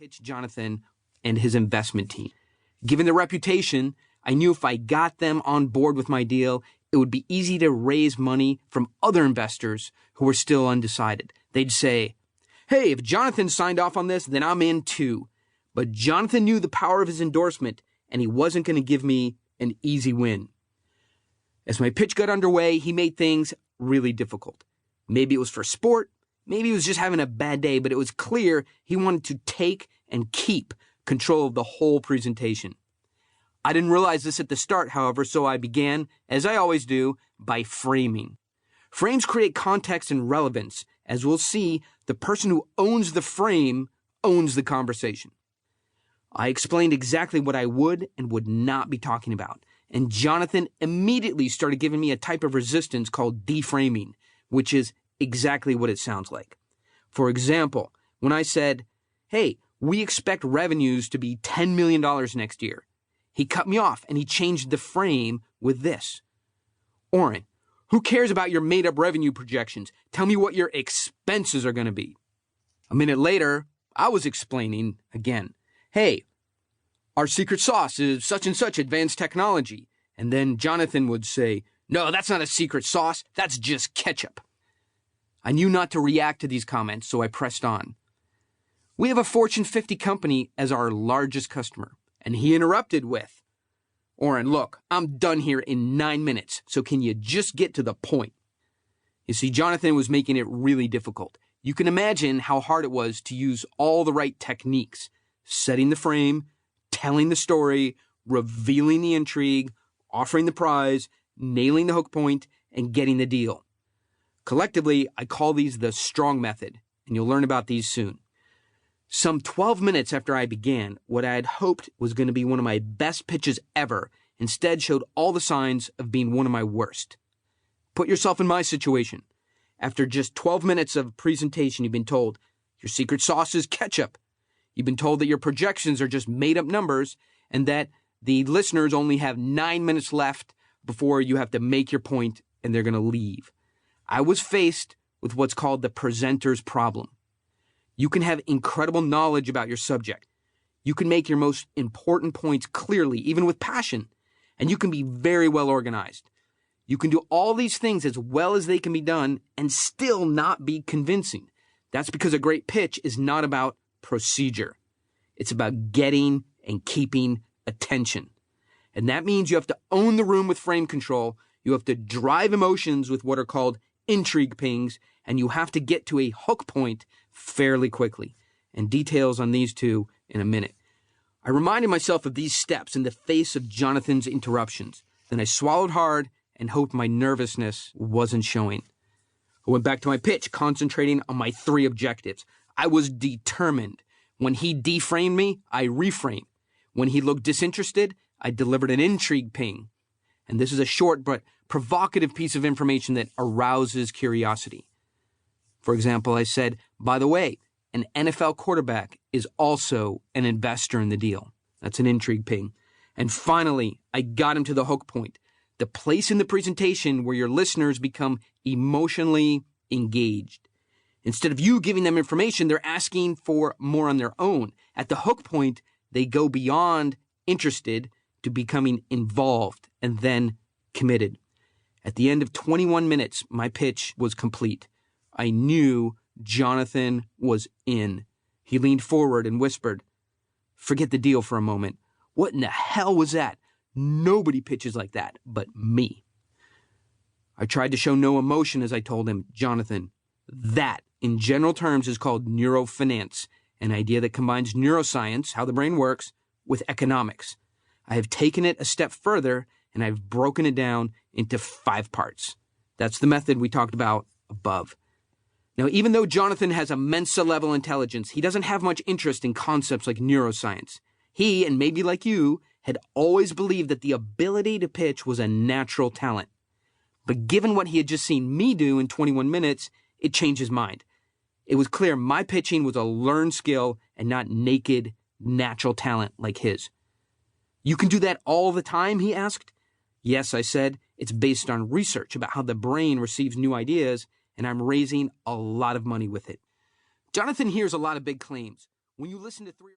pitch Jonathan and his investment team. Given their reputation, I knew if I got them on board with my deal, it would be easy to raise money from other investors who were still undecided. They'd say, "Hey, if Jonathan signed off on this, then I'm in too." But Jonathan knew the power of his endorsement, and he wasn't going to give me an easy win. As my pitch got underway, he made things really difficult. Maybe it was for sport, maybe he was just having a bad day, but it was clear he wanted to take and keep control of the whole presentation. I didn't realize this at the start, however, so I began, as I always do, by framing. Frames create context and relevance. As we'll see, the person who owns the frame owns the conversation. I explained exactly what I would and would not be talking about, and Jonathan immediately started giving me a type of resistance called deframing, which is exactly what it sounds like. For example, when I said, "Hey, we expect revenues to be $10 million next year," he cut me off and he changed the frame with this: "Oren, who cares about your made-up revenue projections? Tell me what your expenses are going to be." A minute later, I was explaining again, "Hey, our secret sauce is such and such advanced technology." And then Jonathan would say, "No, that's not a secret sauce. That's just ketchup." I knew not to react to these comments, so I pressed on. "We have a Fortune 50 company as our largest customer." And he interrupted with, "Oren, look, I'm done here in 9 minutes, so can you just get to the point?" You see, Jonathan was making it really difficult. You can imagine how hard it was to use all the right techniques: setting the frame, telling the story, revealing the intrigue, offering the prize, nailing the hook point, and getting the deal. Collectively, I call these the strong method, and you'll learn about these soon. Some 12 minutes after I began, what I had hoped was going to be one of my best pitches ever instead showed all the signs of being one of my worst. Put yourself in my situation. After just 12 minutes of presentation, you've been told your secret sauce is ketchup. You've been told that your projections are just made-up numbers and that the listeners only have 9 minutes left before you have to make your point and they're going to leave. I was faced with what's called the presenter's problem. You can have incredible knowledge about your subject. You can make your most important points clearly, even with passion, and you can be very well organized. You can do all these things as well as they can be done and still not be convincing. That's because a great pitch is not about procedure. It's about getting and keeping attention. And that means you have to own the room with frame control. You have to drive emotions with what are called intrigue pings, and you have to get to a hook point fairly quickly. And details on these two in a minute. I reminded myself of these steps in the face of Jonathan's interruptions. Then I swallowed hard and hoped my nervousness wasn't showing. I went back to my pitch, concentrating on my 3 objectives. I was determined. When he deframed me, I reframed. When he looked disinterested, I delivered an intrigue ping. And this is a short but provocative piece of information that arouses curiosity. For example, I said, "By the way, an NFL quarterback is also an investor in the deal." That's an intrigue ping. And finally, I got him to the hook point, the place in the presentation where your listeners become emotionally engaged. Instead of you giving them information, they're asking for more on their own. At the hook point, they go beyond interested to becoming involved and then committed. At the end of 21 minutes, my pitch was complete. I knew Jonathan was in. He leaned forward and whispered, "Forget the deal for a moment. What in the hell was that? Nobody pitches like that but me." I tried to show no emotion as I told him, "Jonathan, that, in general terms, is called neurofinance, an idea that combines neuroscience, how the brain works, with economics. I have taken it a step further, and I've broken it down into 5 parts. That's the method we talked about above." Now, even though Jonathan has a Mensa-level intelligence, he doesn't have much interest in concepts like neuroscience. He, and maybe like you, had always believed that the ability to pitch was a natural talent. But given what he had just seen me do in 21 minutes, it changed his mind. It was clear my pitching was a learned skill and not naked, natural talent like his. "You can do that all the time?" he asked. "Yes," I said. "It's based on research about how the brain receives new ideas, and I'm raising a lot of money with it." Jonathan hears a lot of big claims. When you listen to 3